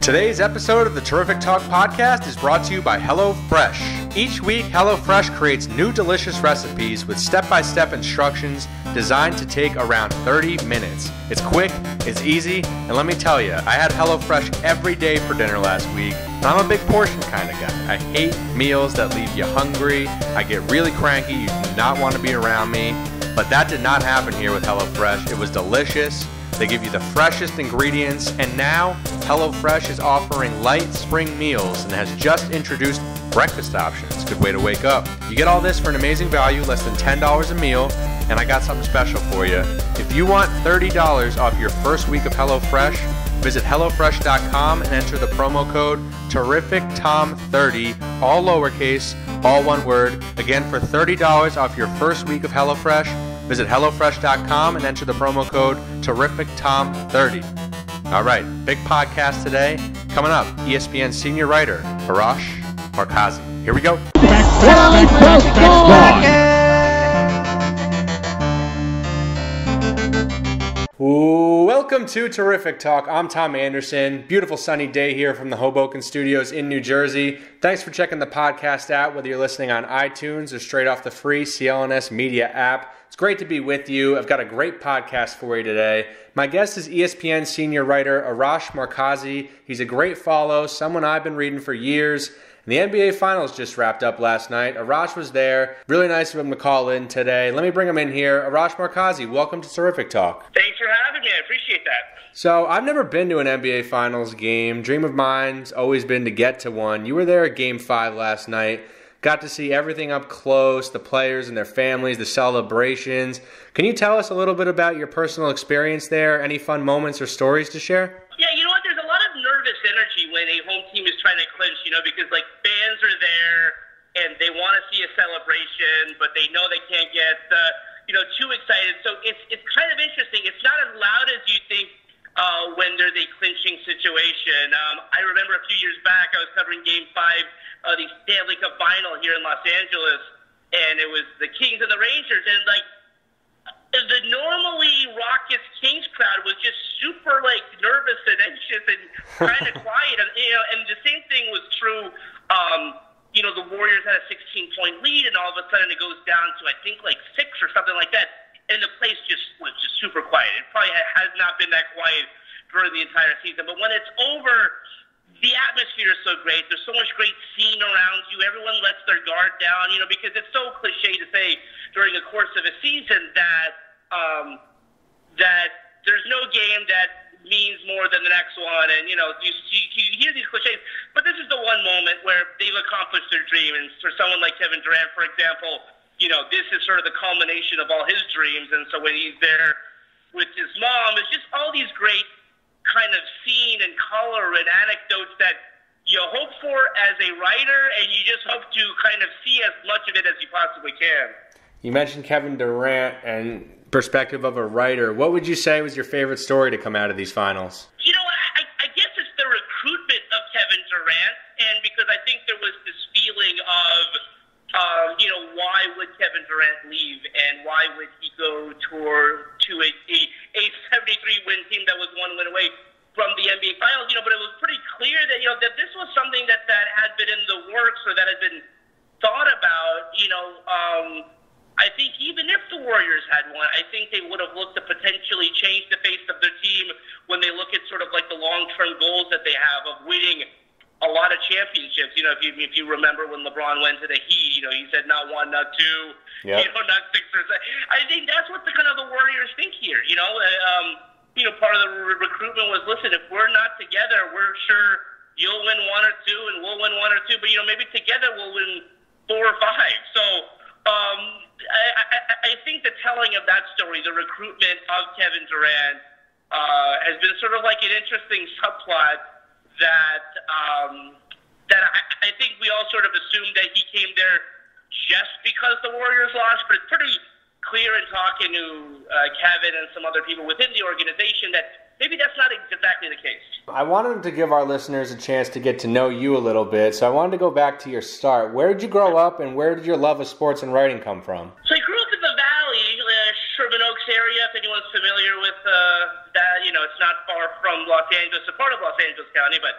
Today's episode of the Terrific Talk podcast is brought to you by HelloFresh. Each week, HelloFresh creates new delicious recipes with step-by-step instructions designed to take around 30 minutes. It's quick, it's easy, and let me tell you, I had HelloFresh every day for dinner last week, and I'm a big portion kind of guy. I hate meals that leave you hungry. I get really cranky. You do not want to be around me, but that did not happen here with HelloFresh. It was delicious. They give you the freshest ingredients, and now HelloFresh is offering light spring meals and has just introduced breakfast options. Good way to wake up. You get all this for an amazing value, less than $10 a meal, and I got something special for you. If you want $30 off your first week of HelloFresh, visit HelloFresh.com and enter the promo code TerricTom30, all lowercase, all one word. Again, for $30 off your first week of HelloFresh, visit HelloFresh.com and enter the promo code TerricTom30. All right, big podcast today. Coming up, ESPN senior writer Arash Markazi. Here we go. Welcome to Terrific Talk. I'm Tom Anderson. Beautiful sunny day here from the Hoboken Studios in New Jersey. Thanks for checking the podcast out, whether you're listening on iTunes or straight off the free CLNS Media app. It's great to be with you. I've got a great podcast for you today. My guest is ESPN senior writer Arash Markazi. He's a great follow, someone I've been reading for years. And the NBA Finals just wrapped up last night. Arash was there. Really nice of him to call in today. Let me bring him in here. Arash Markazi, welcome to Terrific Talk. Thanks for having me. I appreciate that. So I've never been to an NBA Finals game. Dream of mine's always been to get to one. You were there at Game 5 last night. Got to see everything up close, the players and their families, the celebrations. Can you tell us a little bit about your personal experience there? Any fun moments or stories to share? Yeah, you know what? There's a lot of nervous energy when a home team is trying to clinch, because fans are there and they want to see a celebration, but they know they can't get too excited. So it's kind of interesting. It's not as loud as you think when there's a clinching situation. I remember a few years back I was covering Game 5 of the Stanley Cup Final here in Los Angeles, and it was the Kings and the Rangers, and the normally raucous Kings crowd was just super nervous and anxious and kind of quiet, and the same thing was true. The Warriors had a 16-point lead, and all of a sudden it goes down to I think 6 or something like that, and the place was just super quiet. It probably has not been that quiet during the entire season, but when it's over, the atmosphere is so great. There's so much great scene around you. Everyone lets their guard down, because it's so cliche to say during the course of a season that there's no game that means more than the next one. And, you hear these cliches, but this is the one moment where they've accomplished their dream. And for someone like Kevin Durant, for example, this is sort of the culmination of all his dreams. And so when he's there with his mom, it's just all these great kind of scene and color and anecdotes that you hope for as a writer, and you just hope to kind of see as much of it as you possibly can. You mentioned Kevin Durant and perspective of a writer. What would you say was your favorite story to come out of these finals? I guess it's the recruitment of Kevin Durant, and because I think there was this feeling of why would Kevin Durant leave, and why would he go to a 73-win team that was one win away from the NBA Finals? But it was pretty clear that that this was something that had been in the works, or that had been thought about. I think even if the Warriors had won, I think they would have looked to potentially change the face of their team when they look at sort of the long-term goals that they have of winning a lot of championships. If you remember when LeBron went to the Heat, he said not one, not two, yep. Not 6 or 7. I think that's what the Warriors think here. Part of the recruitment was, listen, if we're not together, we're sure you'll win 1 or 2, and we'll win 1 or 2, but maybe together we'll win 4 or 5. So I think the telling of that story, the recruitment of Kevin Durant, has been sort of an interesting subplot that I think we all sort of assumed that he came there just because the Warriors lost, but it's pretty clear in talking to Kevin and some other people within the organization that maybe that's not exactly the case. I wanted to give our listeners a chance to get to know you a little bit, so I wanted to go back to your start. Where did you grow up, and where did your love of sports and writing come from? So I grew up in the Valley, Sherman Oaks area, if anyone's familiar with that. It's not far from Los Angeles, a part of Los Angeles County, but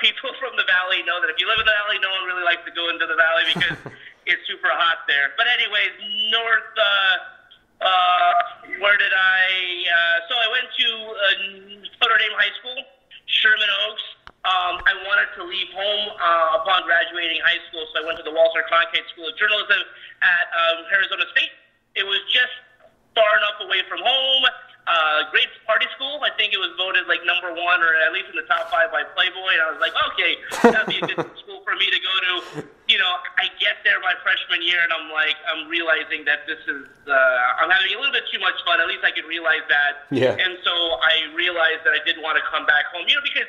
people from the Valley know that if you live in the Valley, no one really likes to go into the Valley because it's super hot there. But anyways, where did so I went to Notre Dame High School, Sherman Oaks. I wanted to leave home upon graduating high school, so I went to the Walter Cronkite School of Journalism at Arizona State. It was just far enough away from home. Great party school. I think it was voted like #1 or at least in the top 5 by Playboy. And I was like, okay, that'd be a good school for me to go to. You know, I get there my freshman year and I'm realizing that this is, I'm having a little bit too much fun. At least I could realize that. Yeah. And so I realized that I didn't want to come back home. You know, because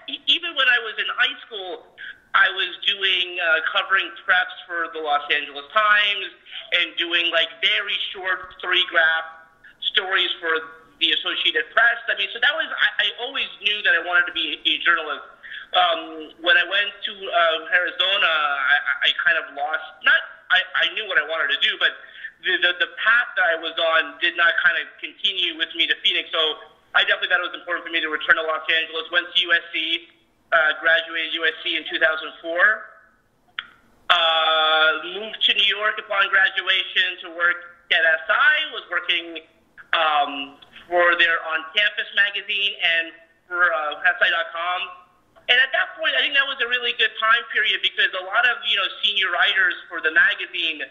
even when I was in high school, I was doing covering preps for the Los Angeles Times and doing like very short 3-graph stories for the Associated Press. I mean, so that was, I always knew that I wanted to be a journalist. When I went to Arizona, I kind of lost, I knew what I wanted to do, but the path that I was on did not kind of continue with me to Phoenix. So I definitely thought it was important for me to return to Los Angeles. Went to USC, graduated USC in 2004. Moved to New York upon graduation to work at SI, was working for their on-campus magazine and for SI.com. And at that point, I think that was a really good time period because a lot of, you know, senior writers for the magazine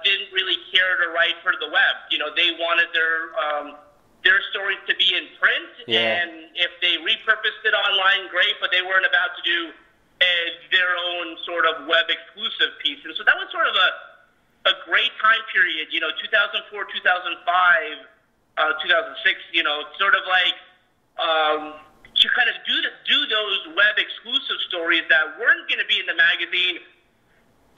didn't really care to write for the web. You know, they wanted their stories to be in print, and if they repurposed it online, great, but they weren't about to do their own sort of web exclusive piece. And so that was sort of a great time period, you know, 2004, 2005, 2006, you know, sort of like to kind of do those web exclusive stories that weren't going to be in the magazine,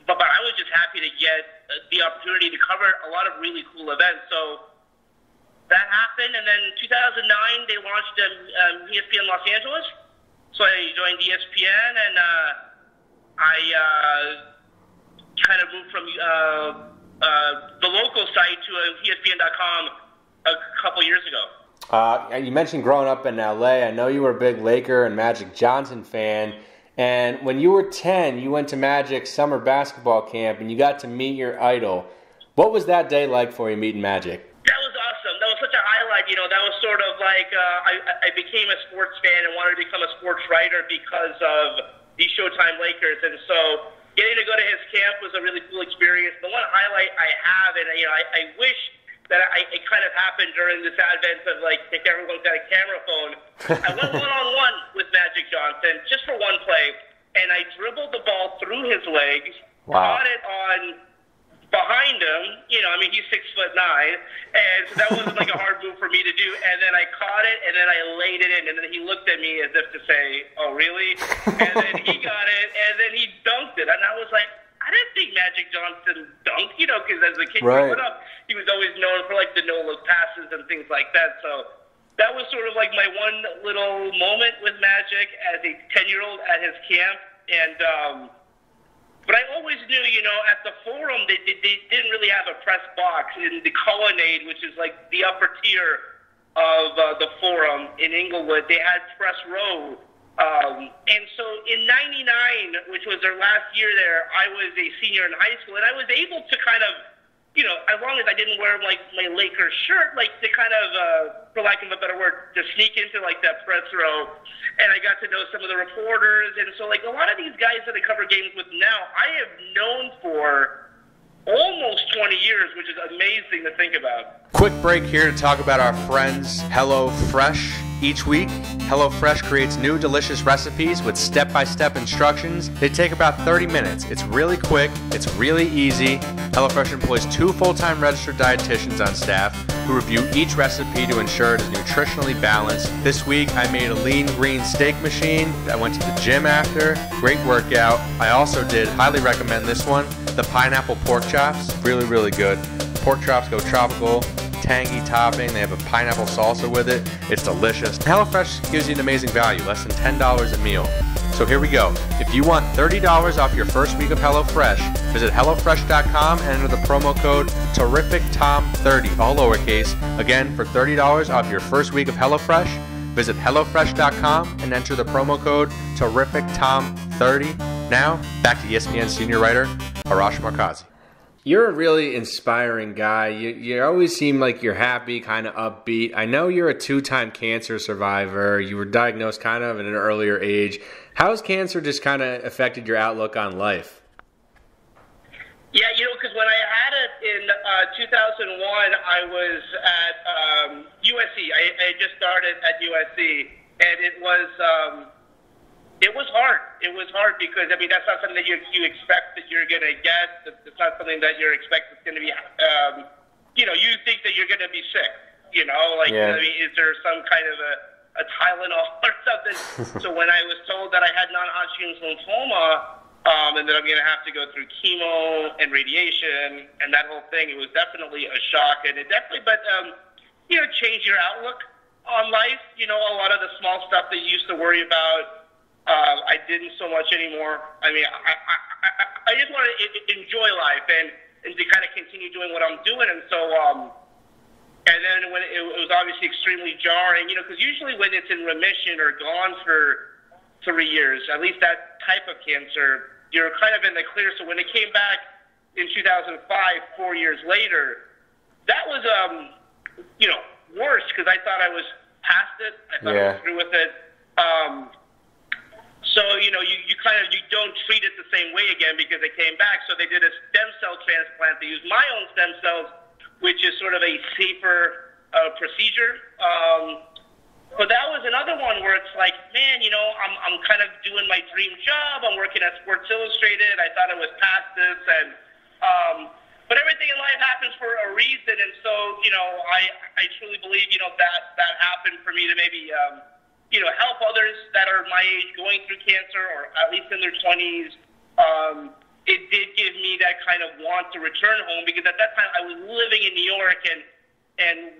but I was just happy to get the opportunity to cover a lot of really cool events. So that happened, and then 2009 they launched ESPN Los Angeles. So I joined ESPN, and I kind of moved from the local site to ESPN.com a couple years ago. You mentioned growing up in LA. I know you were a big Laker and Magic Johnson fan. And when you were 10, you went to Magic's summer basketball camp and you got to meet your idol. What was that day like for you meeting Magic? That was awesome. That was such a highlight. You know, that was sort of like I became a sports fan and wanted to become a sports writer because of the Showtime Lakers. And so getting to go to his camp was a really cool experience. The one highlight I have, and you know, I wish that it kind of happened during this advent of like if everyone's got a camera phone. I went one-on-one with Magic Johnson just for one play, and I dribbled the ball through his legs, caught it on behind him. You know, I mean, he's 6'9", and so that wasn't like a hard move for me to do. And then I caught it, and then I laid it in, and then he looked at me as if to say, "Oh, really?" And then he got it, and then he dunked it, and I was like, I didn't think Magic Johnson dunked, you know, because as a kid growing up, he was always known for like the no-look passes and things like that. So that was sort of like my one little moment with Magic as a 10-year-old at his camp. And but I always knew, you know, at the Forum, they didn't really have a press box. In the Colonnade, which is like the upper tier of the Forum in Inglewood, they had press row. And so in '99, which was their last year there, I was a senior in high school, and I was able to kind of, you know, as long as I didn't wear like my Lakers shirt, like to kind of, for lack of a better word, to sneak into like that press row, and I got to know some of the reporters, and so like a lot of these guys that I cover games with now, I have known for almost 20 years, which is amazing to think about. Quick break here to talk about our friends HelloFresh. Each week, HelloFresh creates new delicious recipes with step-by-step instructions. They take about 30 minutes. It's really quick. It's really easy. HelloFresh employs 2 full-time registered dietitians on staff who review each recipe to ensure it is nutritionally balanced. This week, I made a lean green steak machine. I went to the gym after. Great workout. I also did, highly recommend this one, the pineapple pork chops. Really, really good. Pork chops go tropical. Tangy topping. They have a pineapple salsa with it. It's delicious. HelloFresh gives you an amazing value, less than $10 a meal. So here we go. If you want $30 off your first week of HelloFresh, visit HelloFresh.com and enter the promo code TerricTom30, all lowercase. Again, for $30 off your first week of HelloFresh, Visit HelloFresh.com and enter the promo code TerricTom30. Now, back to ESPN senior writer, Arash Markazi. You're a really inspiring guy. You always seem like you're happy, kind of upbeat. I know you're a 2-time cancer survivor. You were diagnosed kind of at an earlier age. How has cancer just kind of affected your outlook on life? Yeah, because when I had it in 2001, I was at USC. I just started at USC, and it was hard. It was hard because, that's not something that you expect that you're going to get. It's not something that you're expecting is going to be, you think that you're going to be sick, Yeah. Is there some kind of a Tylenol or something? So when I was told that I had non-Hodgkin's lymphoma, and that I'm going to have to go through chemo and radiation and that whole thing, it was definitely a shock. And it definitely, changed your outlook on life. A lot of the small stuff that you used to worry about, I didn't so much anymore. I just want to enjoy life and to kind of continue doing what I'm doing. And so, and then when it was obviously extremely jarring, because usually when it's in remission or gone for 3 years, at least that type of cancer, you're kind of in the clear. So when it came back in 2005, 4 years later, that was, worse because I thought I was past it. I thought I was through with it. So, you don't treat it the same way again because it came back. So they did a stem cell transplant. They used my own stem cells, which is sort of a safer procedure. But that was another one where it's like, man, I'm kind of doing my dream job. I'm working at Sports Illustrated. I thought I was past this, but everything in life happens for a reason. And so, I truly believe, that happened for me to maybe, help others that are my age going through cancer or at least in their 20s. It did give me that kind of want to return home because at that time I was living in New York, and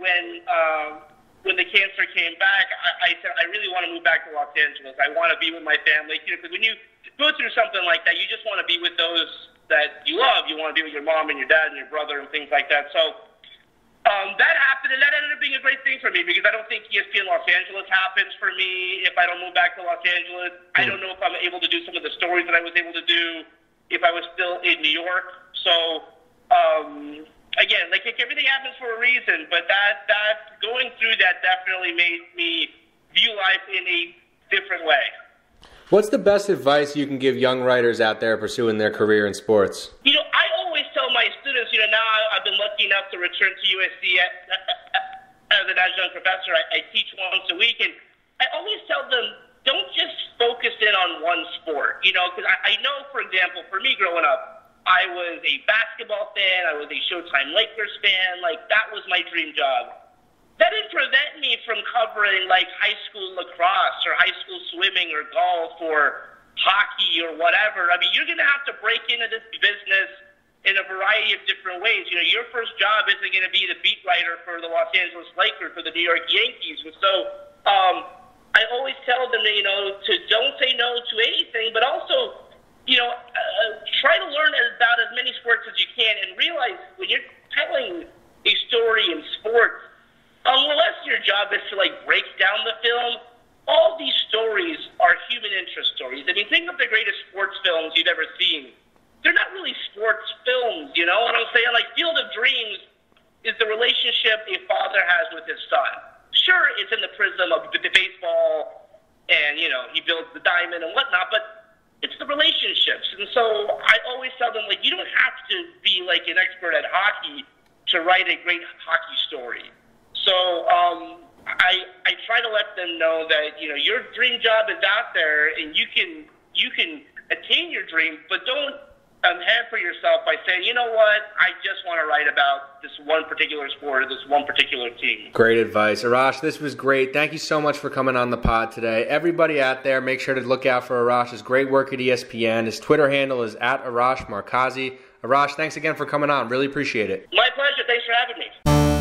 when the cancer came back, I said, I really want to move back to Los Angeles. I want to be with my family. Because when you go through something like that, you just want to be with those that you love. You want to be with your mom and your dad and your brother and things like that. So that happened, and that ended up being a great thing for me because I don't think ESPN Los Angeles happens for me if I don't move back to Los Angeles. I don't know if I'm able to do some of the stories that I was able to do if I was still in New York. So, again, everything happens for a reason, but that going through that definitely made me view life in a different way. What's the best advice you can give young writers out there pursuing their career in sports? I always tell my students, now I've been lucky enough to return to USC as an adjunct professor. I teach once a week, and I always tell them, don't just focus in on one sport, because I know, for example, for me growing up, I was a basketball fan. I was a Showtime Lakers fan. That was my dream job. That didn't prevent me from covering, high school lacrosse or high school swimming or golf or hockey or whatever. You're going to have to break into this business in a variety of different ways. Your first job isn't going to be the beat writer for the Los Angeles Lakers, for the New York Yankees. And so I always tell them that, to don't say no to anything, but also, try to learn about as many sports as you can and realize when you're telling a story in sports, unless your job is to break down the film, all these stories are human interest stories. Think of the greatest sports films you've ever seen. They're not really sports films, you know what I'm saying? Field of Dreams is the relationship a father has with his son. Sure, it's in the prism of the baseball and, he builds the diamond and whatnot, but it's the relationships. And so I always tell them, you don't have to be an expert at hockey to write a great hockey story. So I try to let them know that, your dream job is out there and you can attain your dream, but don't hamper yourself by saying, you know what, I just want to write about this one particular sport or this one particular team. Great advice. Arash, this was great. Thank you so much for coming on the pod today. Everybody out there, make sure to look out for Arash's great work at ESPN. His Twitter handle is @Arash Markazi. Arash, thanks again for coming on. Really appreciate it. My pleasure. Thanks for having me.